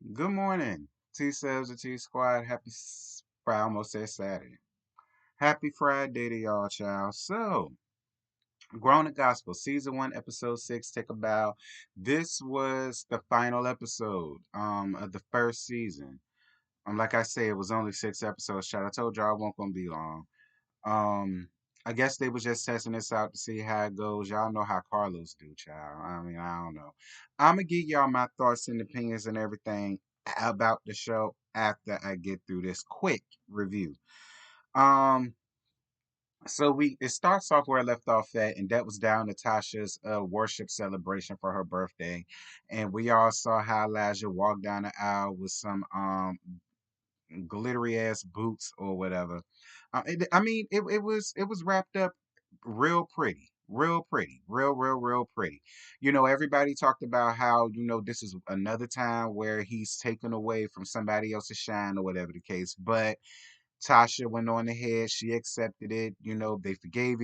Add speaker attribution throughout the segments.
Speaker 1: Good morning, T Subs and T Squad. Friday, almost said Saturday. Happy Friday to y'all, child. So, Grown the Gospel, Season 1, Episode 6, Take a Bow. This was the final episode of the first season. Like I say, it was only 6 episodes, child. I told y'all it won't gonna be long. Um, I guess they was just testing this out to see how it goes. Y'all know how Carlos do, child. I mean, I don't know. I'm gonna give y'all my thoughts and opinions and everything about the show after I get through this quick review. Um, so it starts off where I left off at, and that was down to Tasha's worship celebration for her birthday, and we all saw how Elijah walked down the aisle with some glittery ass boots or whatever. It was wrapped up real pretty, real pretty, real pretty. Everybody talked about how this is another time where he's taken away from somebody else's shine or whatever the case. But Tasha went on ahead, she accepted it. They forgave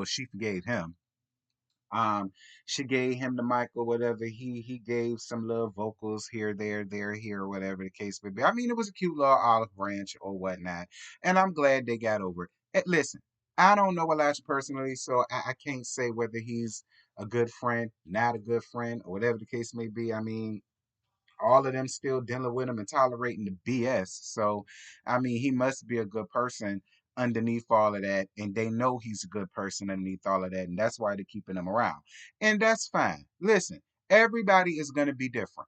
Speaker 1: she forgave him. She gave him the mic or whatever. He gave some little vocals here, there, here, whatever the case may be. I mean, it was a cute little olive branch or whatnot, and I'm glad they got over it. Listen, I don't know Elijah personally, so I can't say whether he's a good friend, not a good friend, or whatever the case may be. I mean, all of them still dealing with him and tolerating the BS. So, I mean, he must be a good person underneath all of that. And they know he's a good person underneath all of that. And that's why they're keeping him around. And that's fine. Listen, everybody is going to be different.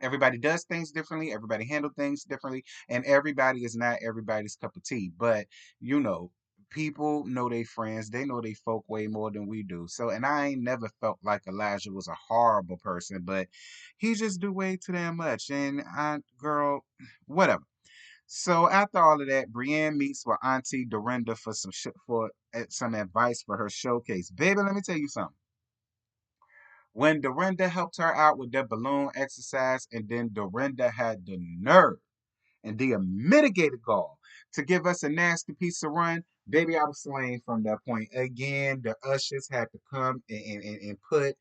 Speaker 1: Everybody does things differently, everybody handle things differently, and everybody is not everybody's cup of tea. But you know, people know they friends, they know they folk way more than we do. So, and I ain't never felt like Elijah was a horrible person, but he just do way too damn much. And girl, whatever. So after all of that, Brienne meets with Auntie Dorinda for some advice for her showcase. Baby, let me tell you something. When Dorinda helped her out with that balloon exercise, and then Dorinda had the nerve and the unmitigated gall to give us a nasty piece of run, baby, I was slain from that point. Again, the ushers had to come and put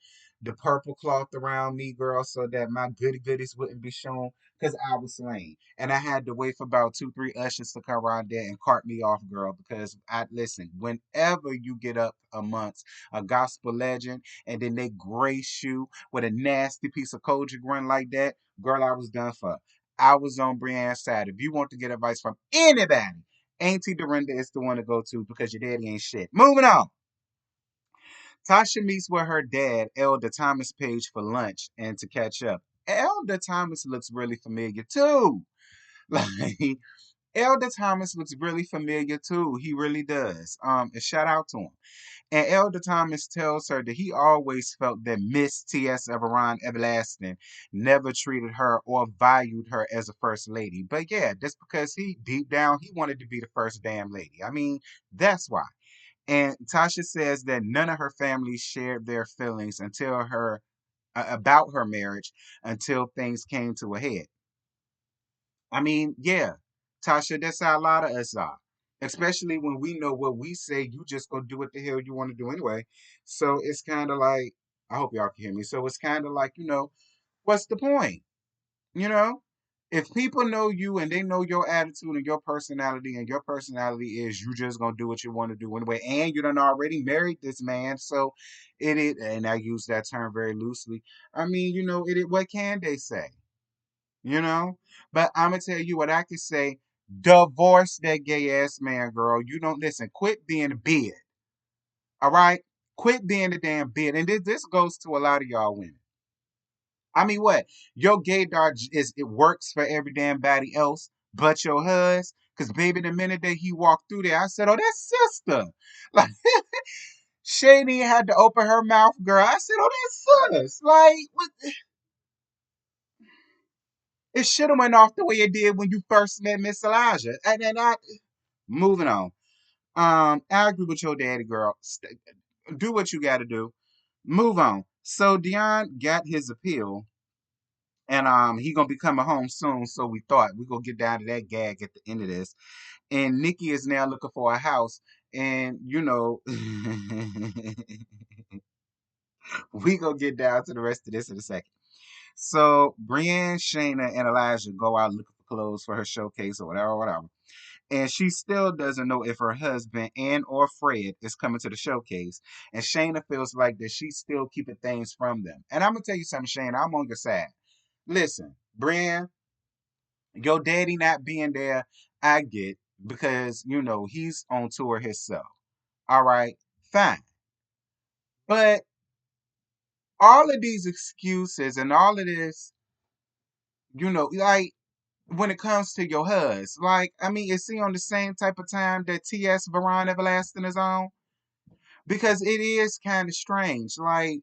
Speaker 1: the purple cloth around me, girl, so that my goody goodies wouldn't be shown because I was slain. And I had to wait for about 2, 3 ushers to come around there and cart me off, girl, because listen, whenever you get up amongst a gospel legend and then they grace you with a nasty piece of Koji run like that, girl, I was done for. I was on Brienne's side. If you want to get advice from anybody, Auntie Dorinda is the one to go to because your daddy ain't shit. Moving on. Tasha meets with her dad, Elder Thomas Page, for lunch and to catch up. Elder Thomas looks really familiar too. Like Elder Thomas looks really familiar too. He really does. And shout out to him. And Elder Thomas tells her that he always felt that Miss T.S. Everon Everlasting never treated her or valued her as a first lady. But yeah, that's because he, deep down, he wanted to be the first damn lady. I mean, that's why. And Tasha says that none of her family shared their feelings until about her marriage until things came to a head. I mean, yeah, Tasha, that's how a lot of us are. Especially when we know what we say, you just go do what the hell you want to do anyway. So it's kind of like, I hope y'all can hear me. So it's kind of like, what's the point? You know, if people know you and they know your attitude and your personality is you just gonna do what you want to do anyway, and you done already married this man, so it is, and I use that term very loosely. I mean, what can they say? you know. But I'm gonna tell you what I can say: divorce that gay ass man, girl. You don't listen. Quit being a bid. All right, quit being the damn bid. And this goes to a lot of y'all women. I mean, what your gaydar is? It works for every damn body else, but your husband. Cause baby, the minute that he walked through there, I said, "Oh, that's sister." Like Shady had to open her mouth, girl. I said, "Oh, that's sis." Like what? It should have went off the way it did when you first met Miss Elijah. And then moving on. I agree with your daddy, girl. Do what you got to do. Move on. So Dion got his appeal, and he gonna be coming home soon. So we thought we gonna get down to that gag at the end of this. And Nikki is now looking for a house, and we gonna get down to the rest of this in a second. So Brienne, Shayna, and Elijah go out looking for clothes for her showcase or whatever, whatever. And she still doesn't know if her husband and or Fred is coming to the showcase. And Shayna feels like that she's still keeping things from them. And I'm gonna tell you something, Shayna, I'm on your side. Listen, Brienne, your daddy not being there, I get because he's on tour himself. All right, fine. But all of these excuses and all of this, like when it comes to your husband, like, I mean, is he on the same type of time that T.S. Veron Everlasting is on? Because it is kind of strange. Like,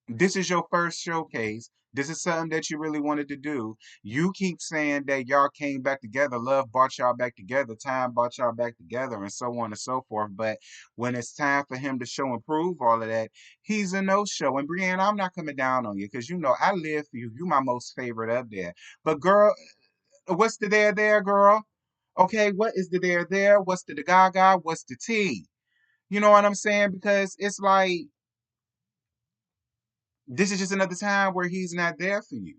Speaker 1: this is your first showcase. This is something that you really wanted to do. You keep saying that y'all came back together, love brought y'all back together, time brought y'all back together, and so on and so forth. But when it's time for him to show and prove all of that, he's a no-show. And Brienne, I'm not coming down on you because I live for you. You my most favorite up there. But girl, what's the there, girl? Okay, what is the there? What's the gaga? What's the tea? You know what I'm saying? Because it's like this is just another time where he's not there for you.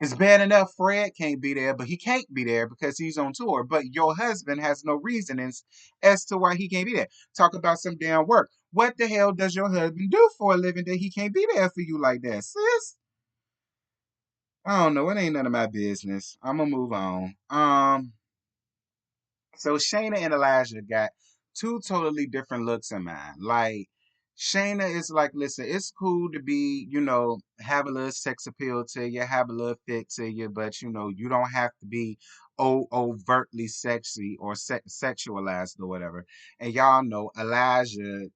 Speaker 1: It's bad enough Fred can't be there, but he can't be there because he's on tour. But your husband has no reason as to why he can't be there. Talk about some damn work. What the hell does your husband do for a living that he can't be there for you like that, sis? I don't know. It ain't none of my business. I'm gonna move on. So Shayna and Elijah got two totally different looks in mind. Like Shayna is like, listen, it's cool to be, have a little sex appeal to you, have a little fit to you, but you don't have to be overtly sexy or sexualized or whatever. And y'all know Elijah.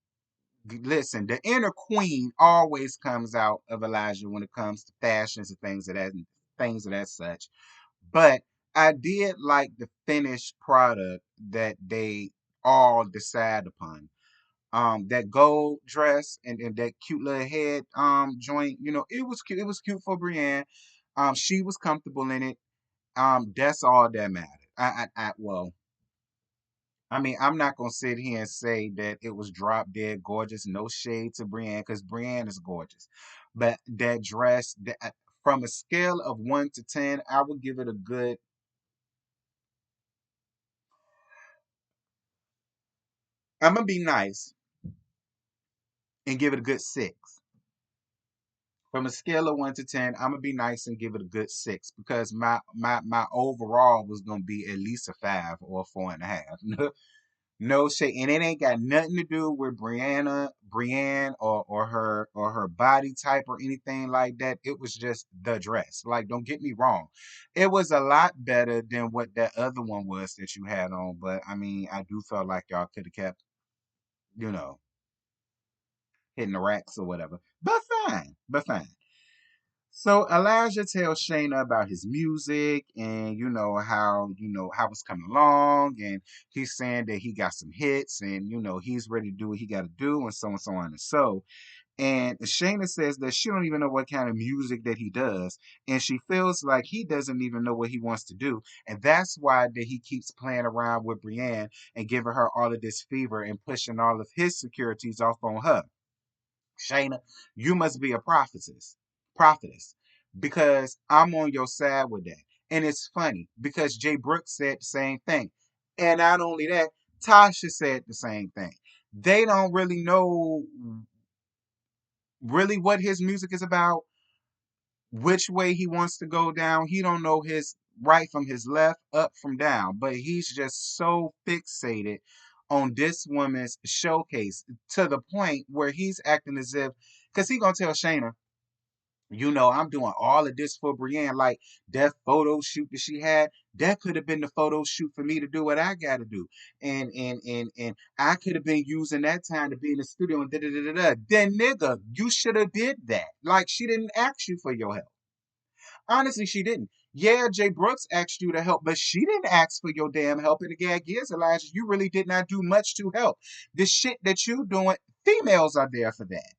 Speaker 1: Listen, the inner queen always comes out of Elijah when it comes to fashions and things of that such. But I did like the finished product that they all decide upon. That gold dress and that cute little head joint, it was cute. It was cute for Brienne. She was comfortable in it. That's all that mattered. Well, I mean, I'm not gonna sit here and say that it was drop dead gorgeous. No shade to Brienne, because Brienne is gorgeous. But that dress, from a scale of 1 to 10, I would give it a good. I'm gonna be nice and give it a good 6. From a scale of 1 to 10, I'm gonna be nice and give it a good 6 because my overall was gonna be at least a 5 or a 4.5. No shade, and it ain't got nothing to do with Brienne, or her body type or anything like that. It was just the dress. Like, don't get me wrong, it was a lot better than what that other one was that you had on. But I mean, I do feel like y'all could have kept, you know, hitting the racks or whatever. But fine. So Elijah tells Shayna about his music and how it's coming along, and he's saying that he got some hits and he's ready to do what he got to do and so on and so. And Shayna says that she don't even know what kind of music that he does, and she feels like he doesn't even know what he wants to do, and that's why that he keeps playing around with Brienne and giving her all of this fever and pushing all of his securities off on her. Shayna, you must be a prophetess, because I'm on your side with that. And it's funny because Jay Brooks said the same thing. And not only that, Tasha said the same thing. They don't really know really what his music is about, which way he wants to go down. He don't know his right from his left, up from down, but he's just so fixated on this woman's showcase to the point where he's acting as if, because he gonna tell Shayna, I'm doing all of this for Brienne. Like that photo shoot that she had, that could have been the photo shoot for me to do what I got to do, and I could have been using that time to be in the studio and da da da da da. Then nigga, you should have did that. Like she didn't ask you for your help. Honestly, she didn't. Yeah, Jay Brooks asked you to help, but she didn't ask for your damn help. And the gag is, Elijah, you really did not do much to help. The shit that you doing, females are there for that.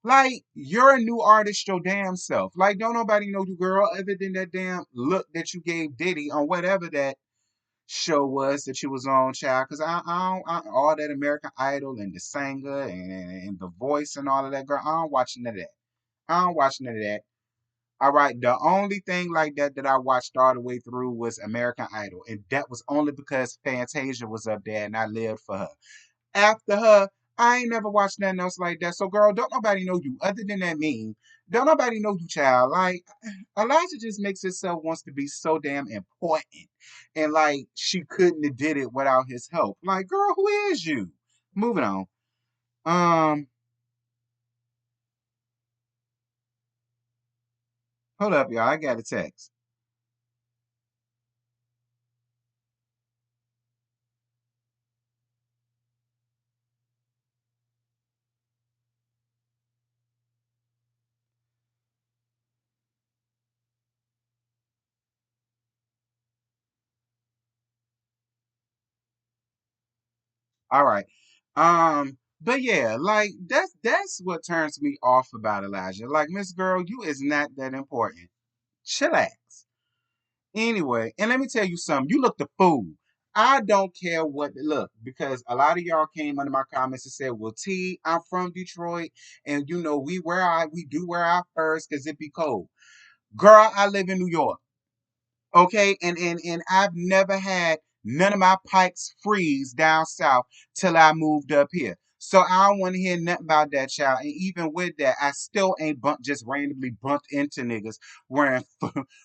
Speaker 1: Like, you're a new artist your damn self. Like, don't nobody know you, girl, other than that damn look that you gave Diddy on whatever that show was that you was on, child. Because all that American Idol and the singer and the voice and all of that, girl, I don't watch none of that. I don't watch none of that. All right, the only thing like that that I watched all the way through was American Idol, and that was only because Fantasia was up there and I lived for her. After her, I ain't never watched nothing else like that. So, girl, don't nobody know you other than that meme. Don't nobody know you, child. Like, Elijah just makes himself wants to be so damn important, and like she couldn't have did it without his help. Like, girl, who is you? Moving on. Um, hold up, y'all. I got a text. All right. But yeah, like that's what turns me off about Elijah. Like, Miss Girl, you is not that important. Chillax. Anyway, and let me tell you something. You look the fool. I don't care what look because a lot of y'all came under my comments and said, "Well, T, I'm from Detroit, and you know we do wear our furs because it be cold." Girl, I live in New York. Okay, and I've never had none of my pipes freeze down south till I moved up here. So I don't want to hear nothing about that, child. And even with that, I still ain't just randomly bumped into niggas wearing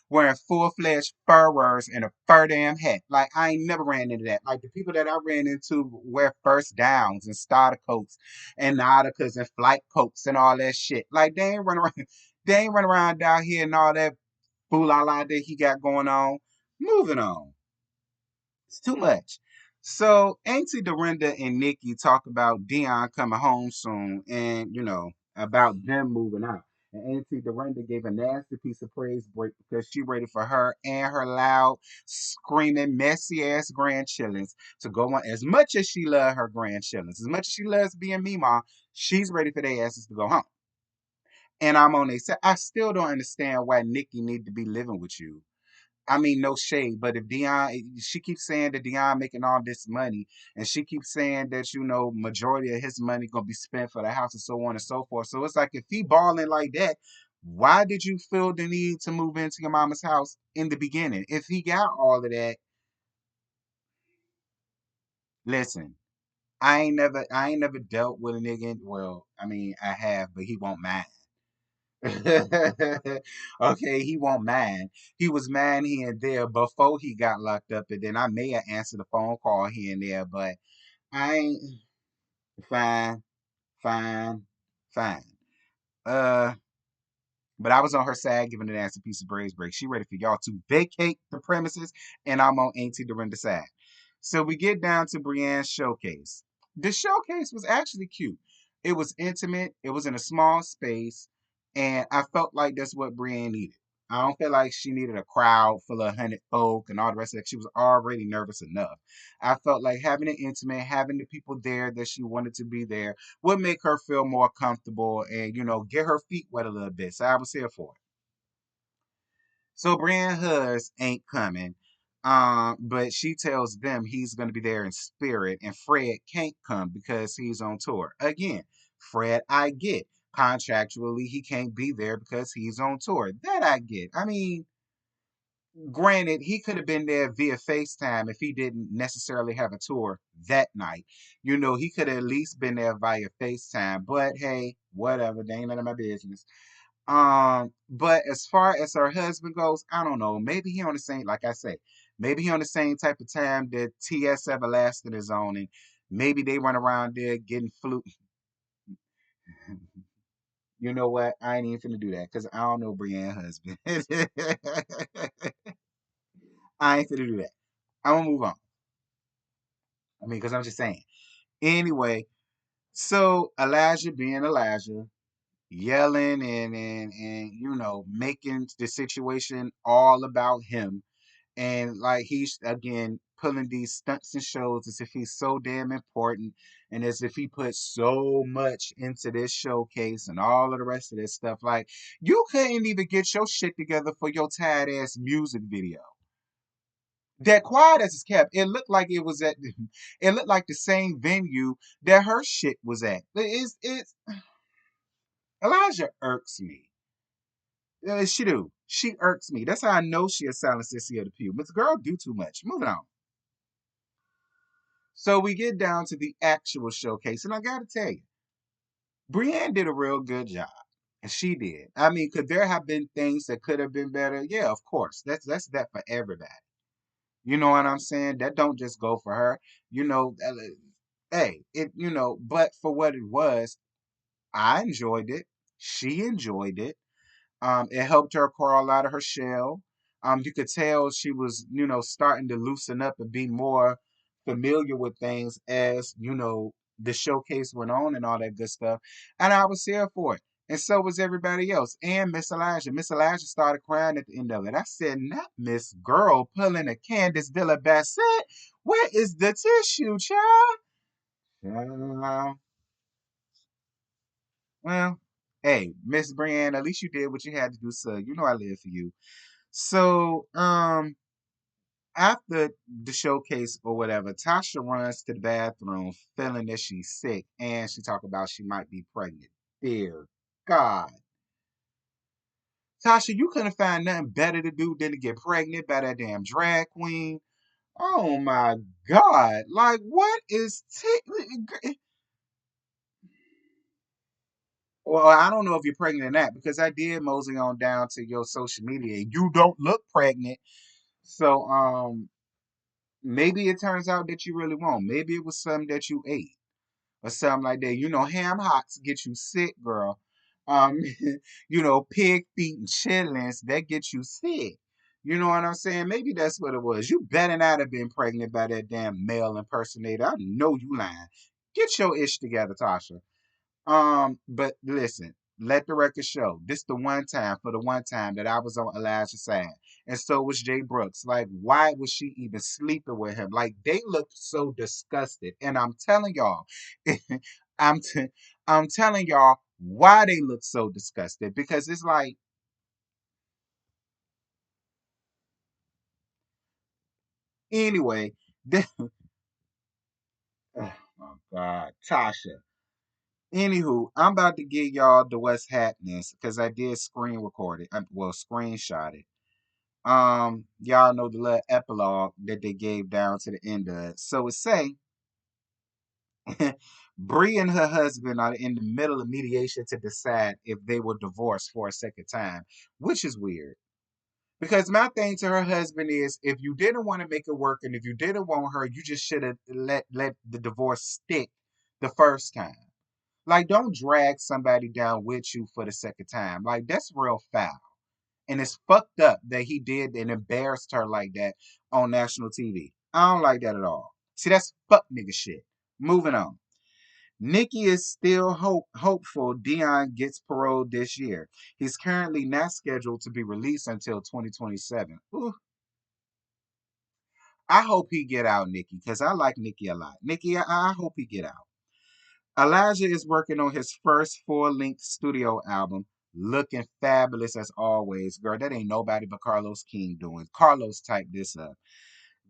Speaker 1: wearing full fledged furries and a fur damn hat. Like I ain't never ran into that. Like the people that I ran into wear first downs and starter coats and nauticas and flight coats and all that shit. Like they ain't run around. They ain't run around down here and all that fool-la-la that he got going on. Moving on. It's too much. So Auntie Dorinda and Nikki talk about Dion coming home soon and, about them moving out. And Auntie Dorinda gave a nasty piece of praise break because she ready for her and her loud, screaming, messy ass grandchildrens to go on. As much as she loves her grandchildrens, as much as she loves being Mima, she's ready for their asses to go home. And I'm on their side. I still don't understand why Nikki need to be living with you. I mean, no shade, but if Dion, she keeps saying that Dion making all this money, and she keeps saying that majority of his money gonna be spent for the house and so on and so forth. So it's like if he balling like that, why did you feel the need to move into your mama's house in the beginning? If he got all of that, listen, I ain't never dealt with a nigga. Well, I mean, I have, but he won't mind. Okay, he won't mind. He was mad here and there before he got locked up, and then I may have answered the phone call here and there, but I ain't fine, fine, fine. Uh, but I was on her side giving an ass a piece of brains break. She ready for y'all to vacate the premises, and I'm on Auntie Dorinda's side. So we get down to Brienne's showcase. The showcase was actually cute. It was intimate. It was in a small space, and I felt like that's what Brienne needed. I don't feel like she needed a crowd full of 100 folk and all the rest of that. She was already nervous enough. I felt like having it intimate, having the people there that she wanted to be there, would make her feel more comfortable and, get her feet wet a little bit. So I was here for it. So Brian Hus ain't coming. But she tells them he's gonna be there in spirit, and Fred can't come because he's on tour. Again, Fred, I get. Contractually, he can't be there because he's on tour. That I get. I mean, granted, he could have been there via FaceTime if he didn't necessarily have a tour that night. He could have at least been there via FaceTime. But hey, whatever, they ain't none of my business. But as far as her husband goes, I don't know. Maybe he on the same, like I say, maybe he on the same type of time that T.S. Everlasting is on, and maybe they run around there getting flu. You know what? I ain't even finna do that because I don't know Brienne's husband. I ain't finna do that. I'm gonna move on. I mean, because I'm just saying. Anyway, so Elijah being Elijah, yelling and making the situation all about him, and like he's again pulling these stunts and shows as if he's so damn important and as if he put so much into this showcase and all of the rest of this stuff. Like you couldn't even get your shit together for your tired ass music video. That quiet as it's kept, it looked like it was at it looked like the same venue that her shit was at. It's Elijah irks me. She do. She irks me. That's how I know she a silent sissy of the pew. But the girl do too much. Moving on. So we get down to the actual showcase, and I gotta tell you, Brienne did a real good job. And she did. I mean, could there have been things that could have been better? Yeah, of course. That's that for everybody. You know what I'm saying? That don't just go for her. You know, hey, but for what it was, I enjoyed it. She enjoyed it. It helped her crawl out of her shell. You could tell she was, starting to loosen up and be more familiar with things as, the showcase went on and all that good stuff. And I was here for it. And so was everybody else. And Miss Elijah. Miss Elijah started crying at the end of it. I said, not Miss Girl pulling a Candace de la Bassett. Where is the tissue, child? Uh, well, hey, Miss Brienne, at least you did what you had to do, sir. You know I live for you. So, after the showcase or whatever, Tasha runs to the bathroom feeling that she's sick and she talk about she might be pregnant. Dear God. Tasha, you couldn't find nothing better to do than to get pregnant by that damn drag queen. Oh my God. Like, what is. Well, I don't know if you're pregnant or not because I did mosey on down to your social media and you don't look pregnant. So, maybe it turns out that you really won't. Maybe it was something that you ate or something like that. You know, ham hocks get you sick, girl. Um, pig feet and chitlins that get you sick. You know what I'm saying? Maybe that's what it was. You better not have been pregnant by that damn male impersonator. I know you lying. Get your ish together, Tasha. But listen, let the record show. This the one time for the one time that I was on Elijah's side. And so was Jay Brooks. Like, why was she even sleeping with him? Like, they looked so disgusted. And I'm telling y'all, I'm t- I'm telling y'all why they look so disgusted. Because it's like, anyway, oh my God, Tasha. Anywho, I'm about to give y'all the what's happening because I did screen record it. Well, screenshot it. Y'all know the little epilogue that they gave down to the end of it. So it say Bree and her husband are in the middle of mediation to decide if they will divorce for a second time, which is weird. Because my thing to her husband is if you didn't want to make it work and if you didn't want her, you just should have let the divorce stick the first time. Like, don't drag somebody down with you for the second time. Like, that's real foul. And it's fucked up that he did and embarrassed her like that on national TV. I don't like that at all. See, that's fuck nigga shit. Moving on. Nikki is still hopeful Dion gets parole this year. He's currently not scheduled to be released until 2027. Ooh, I hope he get out, Nikki, because I like Nikki a lot. Nikki, I hope he get out. Elijah is working on his first full-length studio album, looking fabulous as always. Girl, that ain't nobody but Carlos King doing. Carlos typed this up.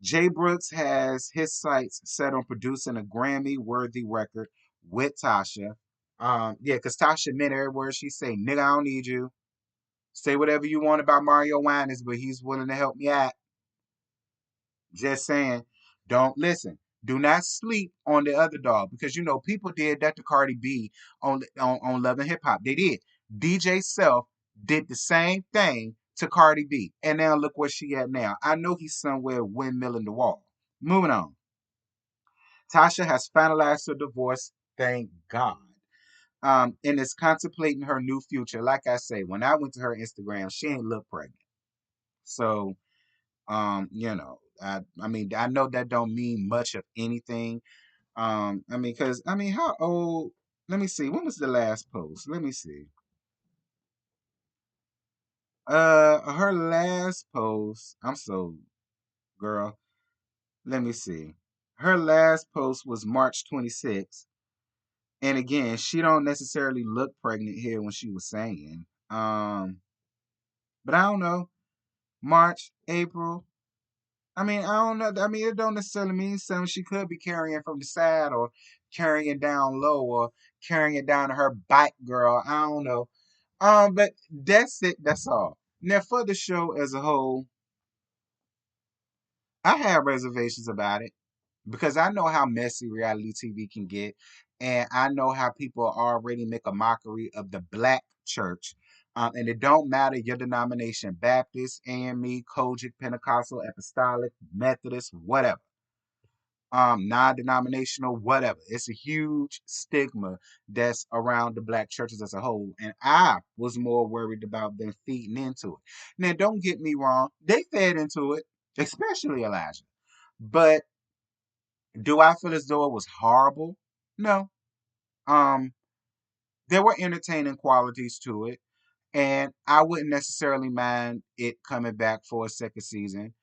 Speaker 1: Jay Brooks has his sights set on producing a Grammy-worthy record with Tasha. Yeah, because Tasha meant every word she say. Nigga, I don't need you. Say whatever you want about Mario Winans, but he's willing to help me out. Just saying, don't listen. Do not sleep on the other dog because people did that to Cardi B on Love and Hip Hop. They did. DJ Self did the same thing to Cardi B, and now look where she at now. I know he's somewhere windmilling the wall. Moving on. Tasha has finalized her divorce. Thank God. And is contemplating her new future. Like I say, when I went to her Instagram, she ain't look pregnant. So I mean, I know that don't mean much of anything. I mean, because I mean, how old? Let me see. When was the last post? Let me see. Her last post. I'm so girl. Let me see. Her last post was March 26th, and again, she don't necessarily look pregnant here when she was saying. But I don't know. March, April. I mean, I don't know. I mean, it don't necessarily mean something. She could be carrying from the side or carrying it down low or carrying it down to her back, girl. I don't know. But that's it. That's all. Now for the show as a whole, I have reservations about it because I know how messy reality TV can get, and I know how people already make a mockery of the black church. And it don't matter your denomination, Baptist, AME, Kojic, Pentecostal, Apostolic, Methodist, whatever, non-denominational, whatever. It's a huge stigma that's around the black churches as a whole, and I was more worried about them feeding into it. Now, don't get me wrong, they fed into it, especially Elijah. But do I feel as though it was horrible? No. Um, there were entertaining qualities to it, and I wouldn't necessarily mind it coming back for a second season.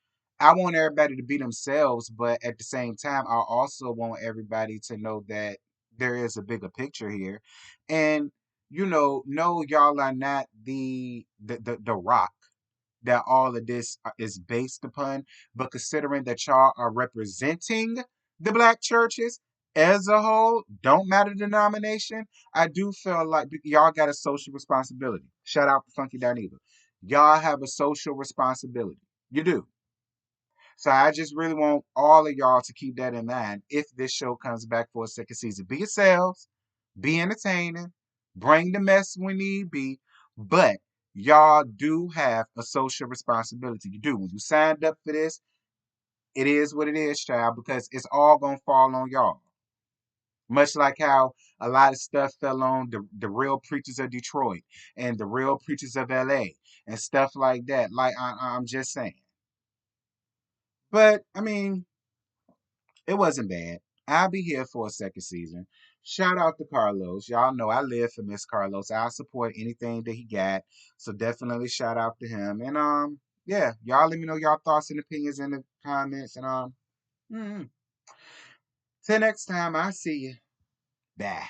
Speaker 1: I want everybody to be themselves, but at the same time, I also want everybody to know that there is a bigger picture here. And no, y'all are not the rock that all of this is based upon, but considering that y'all are representing the black churches as a whole, don't matter the denomination, I do feel like y'all got a social responsibility. Shout out to Funky Dineva. Y'all have a social responsibility. You do. So I just really want all of y'all to keep that in mind if this show comes back for a second season. Be yourselves, be entertaining, bring the mess when need be, but y'all do have a social responsibility. You do. When you signed up for this, it is what it is, child, because it's all gonna fall on y'all. Much like how a lot of stuff fell on the real preachers of Detroit and the real preachers of LA and stuff like that. Like I'm just saying. But I mean, it wasn't bad. I'll be here for a second season. Shout out to Carlos. Y'all know I live for Miss Carlos. I support anything that he got. So definitely shout out to him. And yeah, y'all let me know y'all thoughts and opinions in the comments. And mm, till next time, I see you. Bye.